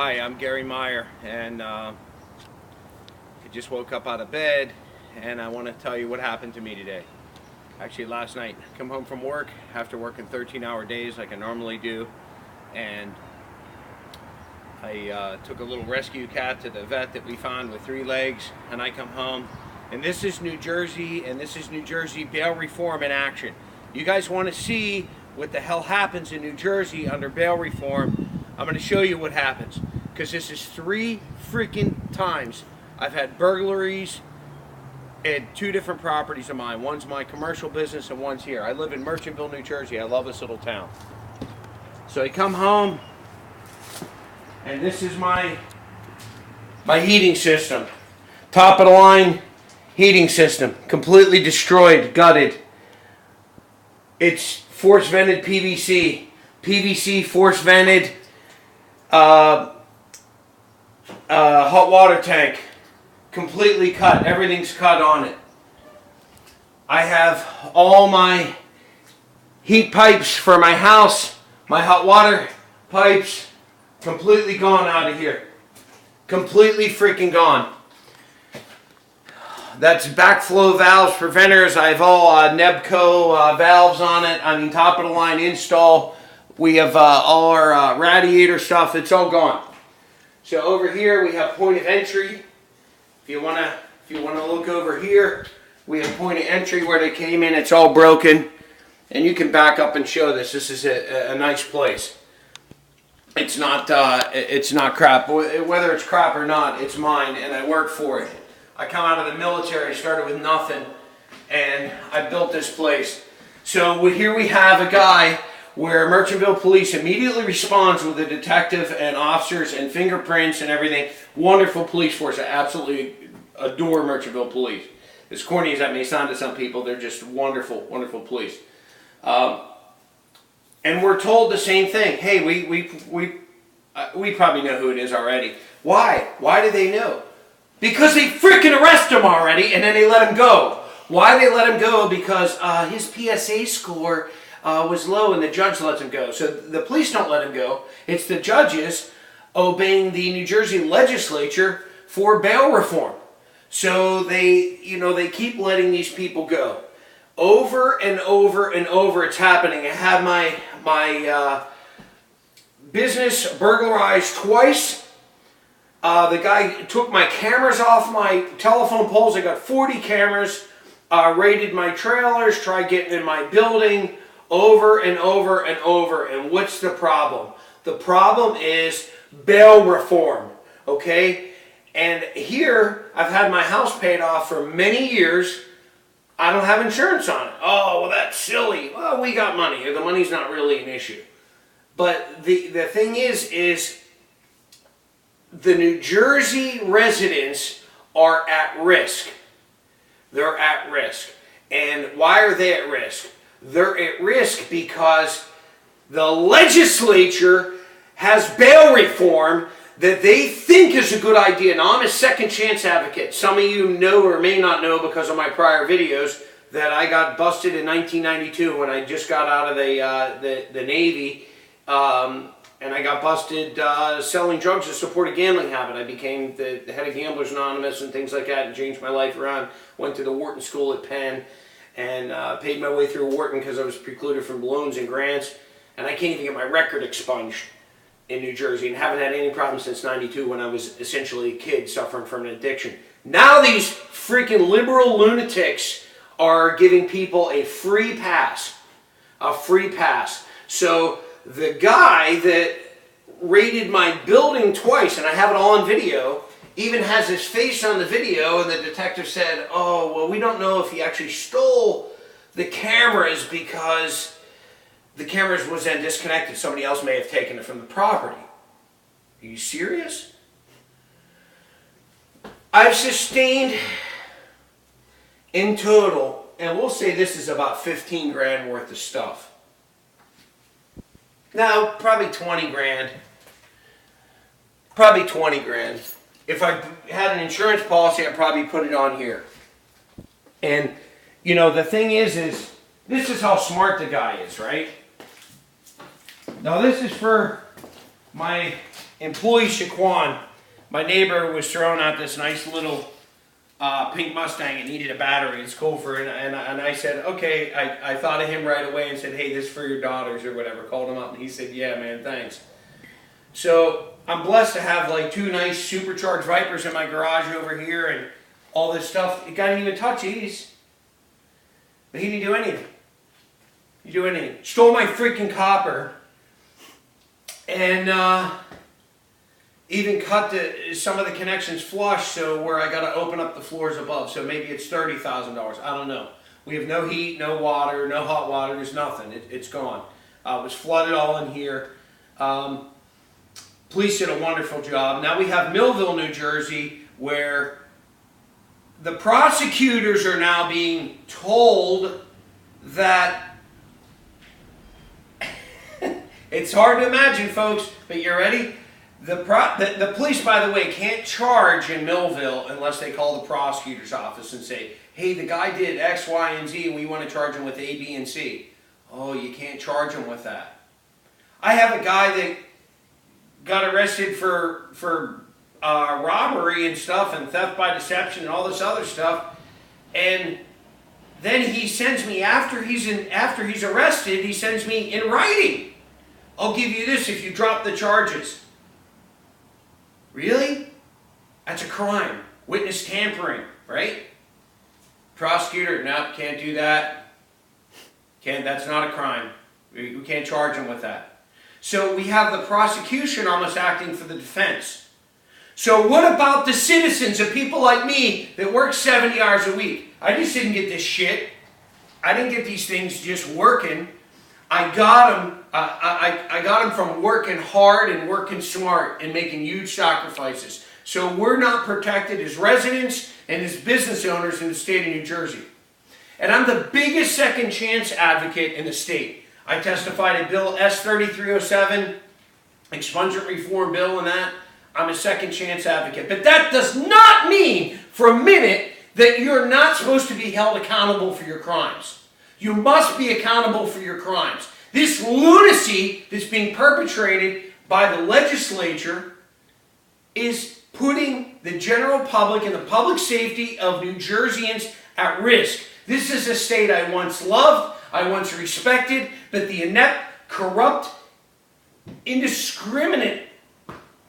Hi, I'm Gary Meyer, and I just woke up out of bed, and I want to tell you what happened to me today. Actually, last night, come home from work after working 13-hour days like I normally do, and I took a little rescue cat to the vet that we found with 3 legs, and I come home, and this is New Jersey, and this is New Jersey bail reform in action. You guys want to see what the hell happens in New Jersey under bail reform? I'm going to show you what happens, because this is 3 freaking times I've had burglaries at 2 different properties of mine. One's my commercial business and one's here. I live in Merchantville, New Jersey. I love this little town. So I come home, and this is my heating system. Top of the line heating system. Completely destroyed, gutted. It's force vented PVC. PVC force vented hot water tank. Completely cut. Everything's cut on it. I have all my heat pipes for my house, my hot water pipes, completely gone out of here. Completely freaking gone. That's backflow valves, preventers. I have all Nebco valves on it. I mean, top of the line install. We have all our radiator stuff. It's all gone. So over here we have point of entry. If you wanna look over here, we have point of entry where they came in. It's all broken, and you can back up and show this. This is a nice place. It's not crap. Whether it's crap or not, it's mine, and I work for it. I come out of the military, started with nothing, and I built this place. So here we have a guy where Merchantville Police immediately responds with a detective and officers and fingerprints and everything. Wonderful police force. I absolutely adore Merchantville Police. As corny as that may sound to some people, they're just wonderful, wonderful police. And we're told the same thing. Hey, we probably know who it is already. Why? Why do they know? Because they freaking arrest him already, and then they let him go. Why they let him go? Because his PSA score was low, and the judge lets him go. So the police don't let him go. It's the judges obeying the New Jersey legislature for bail reform. So they keep letting these people go. Over and over and over, it's happening. I have my business burglarized twice. The guy took my cameras off my telephone poles. I got 40 cameras, raided my trailers, tried getting in my building, over and over and over. And what's the problem? The problem is bail reform, okay? And here, I've had my house paid off for many years. I don't have insurance on it. Oh, well, that's silly. Well, we got money. The money's not really an issue. But the thing is the New Jersey residents are at risk. They're at risk. And why are they at risk? They're at risk because the legislature has bail reform that they think is a good idea. Now, I'm a second chance advocate. Some of you know or may not know because of my prior videos that I got busted in 1992 when I just got out of the Navy. And I got busted selling drugs to support a gambling habit. I became the head of Gamblers Anonymous and things like that and changed my life around. Went to the Wharton School at Penn and paid my way through Wharton because I was precluded from loans and grants. And I can't even get my record expunged in New Jersey and haven't had any problems since 92 when I was essentially a kid suffering from an addiction. Now these freaking liberal lunatics are giving people a free pass. A free pass. So the guy that raided my building twice, and I have it all on video, even has his face on the video, and the detective said, oh, well, we don't know if he actually stole the cameras because the cameras was then disconnected. Somebody else may have taken it from the property. Are you serious? I've sustained in total, and we'll say this is about 15 grand worth of stuff. No, probably 20 grand. Probably 20 grand. If I had an insurance policy, I'd probably put it on here. And, you know, the thing is this is how smart the guy is, right? Now this is for my employee Shaquan, my neighbor was throwing out this nice little pink Mustang. It needed a battery. It's cool for it. And I said, okay, I thought of him right away and said, hey, this is for your daughters or whatever. Called him up and he said, yeah, man, thanks. So I'm blessed to have like 2 nice supercharged Vipers in my garage over here and all this stuff. The guy didn't even touch these. But he didn't do anything. He didn't do anything. Stole my freaking copper. And even cut some of the connections flush, so where I got to open up the floors above. So maybe it's $30,000. I don't know. We have no heat, no water, no hot water. There's nothing. It's gone. It was flooded all in here. Police did a wonderful job. Now we have Millville, New Jersey, where the prosecutors are now being told that it's hard to imagine, folks, but you ready? The police, by the way, can't charge in Millville unless they call the prosecutor's office and say, hey, the guy did X, Y, and Z, and we want to charge him with A, B, and C. Oh, you can't charge him with that. I have a guy that got arrested for robbery and stuff, and theft by deception and all this other stuff, and then he sends me, after he's arrested, he sends me in writing, I'll give you this if you drop the charges. Really? That's a crime. Witness tampering, right? Prosecutor, no, can't do that. That's not a crime. We can't charge him with that. So we have the prosecution almost acting for the defense. So what about the citizens of people like me that work 70 hours a week? I just didn't get this shit. I didn't get these things just working. I got them. I got them from working hard and working smart and making huge sacrifices. So we're not protected as residents and as business owners in the state of New Jersey. And I'm the biggest second chance advocate in the state. I testified at Bill S-3307, expungement reform bill, and that. I'm a second chance advocate. But that does not mean for a minute that you're not supposed to be held accountable for your crimes. You must be accountable for your crimes. This lunacy that's being perpetrated by the legislature is putting the general public and the public safety of New Jerseyans at risk. This is a state I once loved, I once respected, but the inept, corrupt, indiscriminate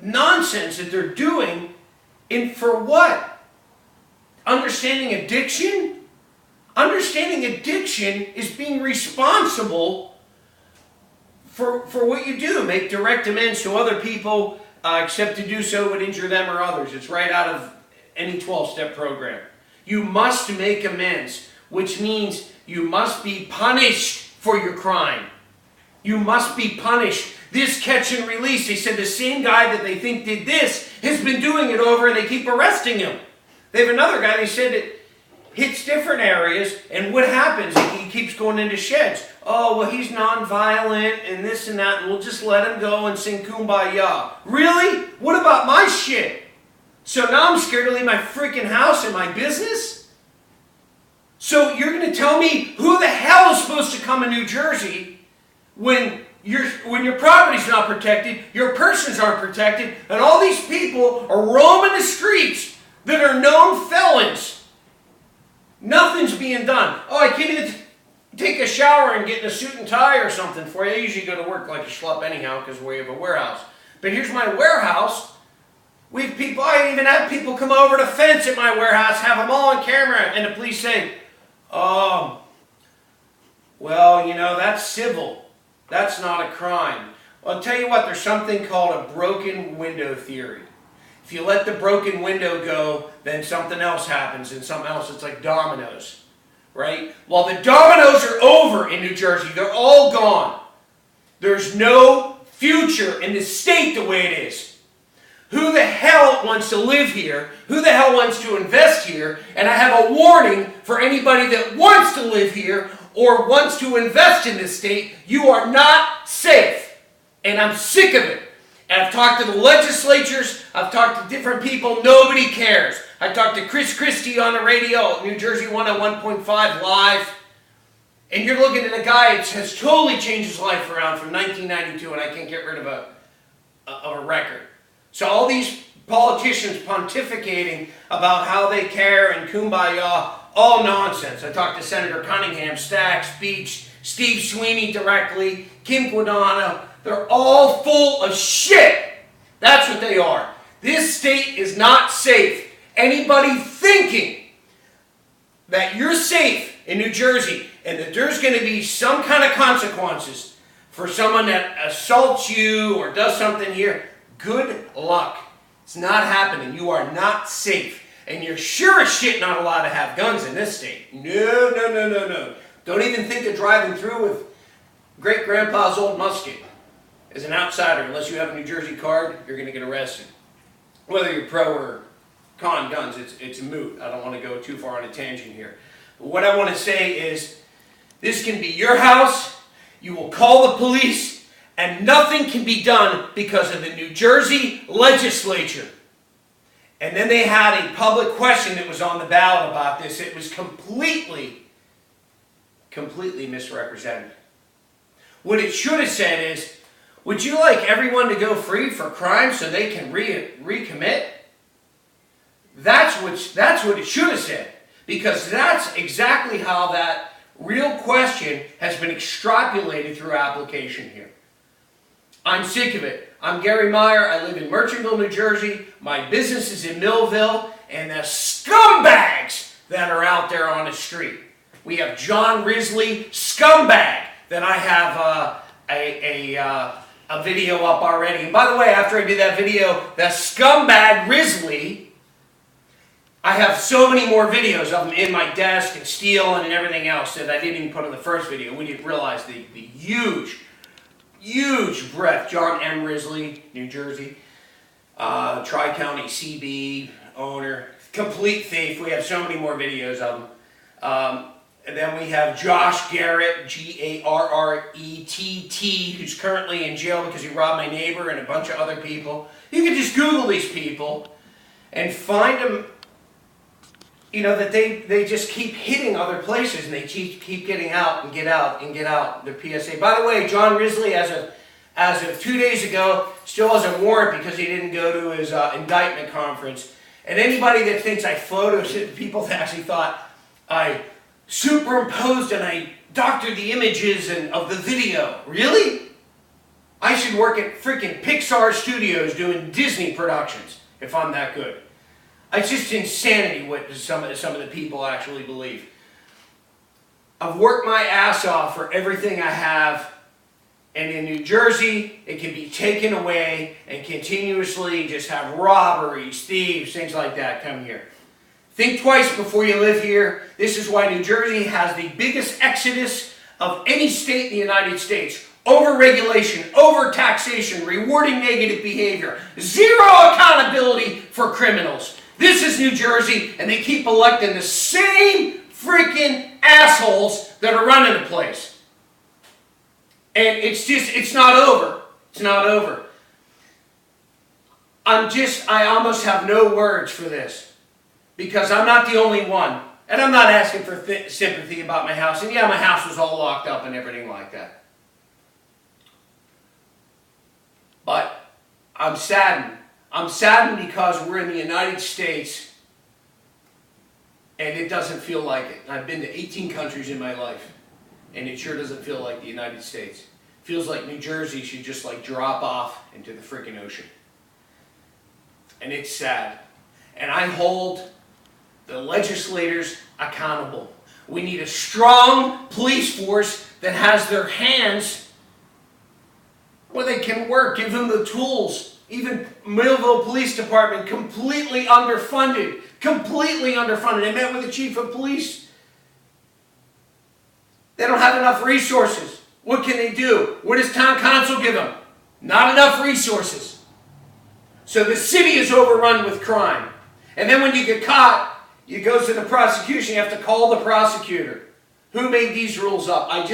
nonsense that they're doing, for what? Understanding addiction? Understanding addiction is being responsible for what you do. Make direct amends to other people, except to do so would injure them or others. It's right out of any 12-step program. You must make amends, which means you must be punished for your crime. You must be punished. This catch and release, they said the same guy that they think did this has been doing it over and they keep arresting him. They have another guy, they said it hits different areas, and what happens? He keeps going into sheds. Oh, well, he's nonviolent and this and that, and we'll just let him go and sing Kumbaya. Really? What about my shit? So now I'm scared to leave my freaking house and my business? So you're going to tell me who the hell is supposed to come in New Jersey when your property's not protected, your persons aren't protected, and all these people are roaming the streets that are known felons? Nothing's being done. Oh, I can't even take a shower and get in a suit and tie or something for you. I usually go to work like a schlub anyhow because we have a warehouse. But here's my warehouse. We have people, I even have people come over to fence at my warehouse, have them all on camera, and the police say, oh, well, you know, that's civil. That's not a crime. Well, I'll tell you what, there's something called a broken window theory. If you let the broken window go, then something else happens, and something else, it's like dominoes, right? Well, the dominoes are over in New Jersey. They're all gone. There's no future in the state the way it is. Who the hell wants to live here? Who the hell wants to invest here? And I have a warning for anybody that wants to live here or wants to invest in this state. You are not safe. And I'm sick of it. And I've talked to the legislatures, I've talked to different people, nobody cares. I talked to Chris Christie on the radio, New Jersey 101.5 live, and you're looking at a guy that has totally changed his life around from 1992, and I can't get rid of a record. So all these politicians pontificating about how they care and kumbaya, all nonsense. I talked to Senator Cunningham, Stacks, Beach, Steve Sweeney directly, Kim Quidano. They're all full of shit. That's what they are. This state is not safe. Anybody thinking that you're safe in New Jersey and that there's going to be some kind of consequences for someone that assaults you or does something here, good luck. It's not happening. You are not safe. And you're sure as shit not allowed to have guns in this state. No, no, no, no, no. Don't even think of driving through with great-grandpa's old musket. As an outsider, unless you have a New Jersey card, you're going to get arrested. Whether you're pro or con guns, it's moot. I don't want to go too far on a tangent here. But what I want to say is, this can be your house. You will call the police, and nothing can be done because of the New Jersey legislature. And then they had a public question that was on the ballot about this. It was completely misrepresented. What it should have said is, would you like everyone to go free for crime so they can recommit? That's what it should have said. Because that's exactly how that real question has been extrapolated through application here. I'm sick of it. I'm Gary Meyer. I live in Merchantville, New Jersey. My business is in Millville. And the scumbags that are out there on the street. We have John Risley, scumbag, that I have a video up already. And by the way, after I did that video, the scumbag Risley, I have so many more videos of them in my desk and stealing and everything else that I didn't even put in the first video. We didn't realize the huge breadth. John M. Risley, New Jersey, Tri-County CB owner, complete thief. We have so many more videos of them. And then we have Josh Garrett, Garrett, who's currently in jail because he robbed my neighbor and a bunch of other people. You can just Google these people and find them, you know, that they just keep hitting other places and they keep getting out and get out and get out. The PSA. By the way, John Risley, as of 2 days ago, still has a warrant because he didn't go to his indictment conference. And anybody that thinks I photoshopped, people that actually thought I superimposed and I doctored the images of the video. Really? I should work at freaking Pixar Studios doing Disney productions if I'm that good. It's just insanity what some of the people actually believe. I've worked my ass off for everything I have, and in New Jersey, it can be taken away and continuously just have robberies, thieves, things like that come here. Think twice before you live here. This is why New Jersey has the biggest exodus of any state in the United States. Overregulation, overtaxation, rewarding negative behavior, zero accountability for criminals. This is New Jersey, and they keep electing the same freaking assholes that are running the place. And it's not over. It's not over. I almost have no words for this. Because I'm not the only one. And I'm not asking for sympathy about my house. And yeah, my house was all locked up and everything like that. But I'm saddened. I'm saddened because we're in the United States and it doesn't feel like it. I've been to 18 countries in my life and it sure doesn't feel like the United States. It feels like New Jersey should just like drop off into the freaking ocean. And it's sad. And I hold the legislators accountable. We need a strong police force that has their hands where they can work. Give them the tools. Even Millville Police Department, completely underfunded. Completely underfunded. I met with the chief of police. They don't have enough resources. What can they do? What does town council give them? Not enough resources. So the city is overrun with crime. And then when you get caught, it goes to the prosecution. You have to call the prosecutor. Who made these rules up? I've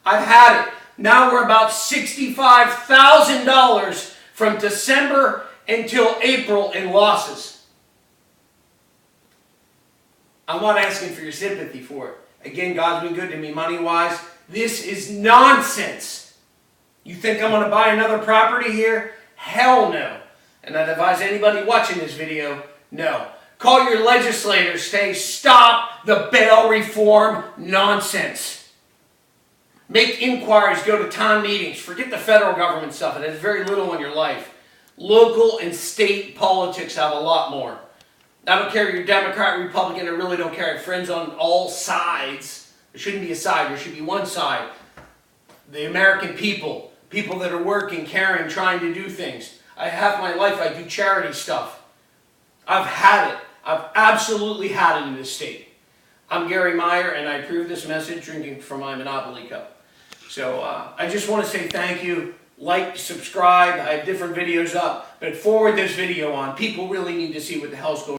had it. Now we're about $65,000 from December until April in losses. I'm not asking for your sympathy for it. Again, God's been good to me money-wise. This is nonsense. You think I'm going to buy another property here? Hell no. And I'd advise anybody watching this video, no. Call your legislators, say stop the bail reform nonsense. Make inquiries, go to town meetings. Forget the federal government stuff. It has very little in your life. Local and state politics have a lot more. I don't care if you're Democrat, Republican, I really don't care. I have friends on all sides. There shouldn't be a side, there should be one side. The American people, people that are working, caring, trying to do things. Half my life I do charity stuff. I've had it. I've absolutely had it in this state. I'm Gary Meyer, and I approve this message drinking from my Monopoly cup. So I just want to say thank you. Like, subscribe. I have different videos up, but forward this video on. People really need to see what the hell's going on.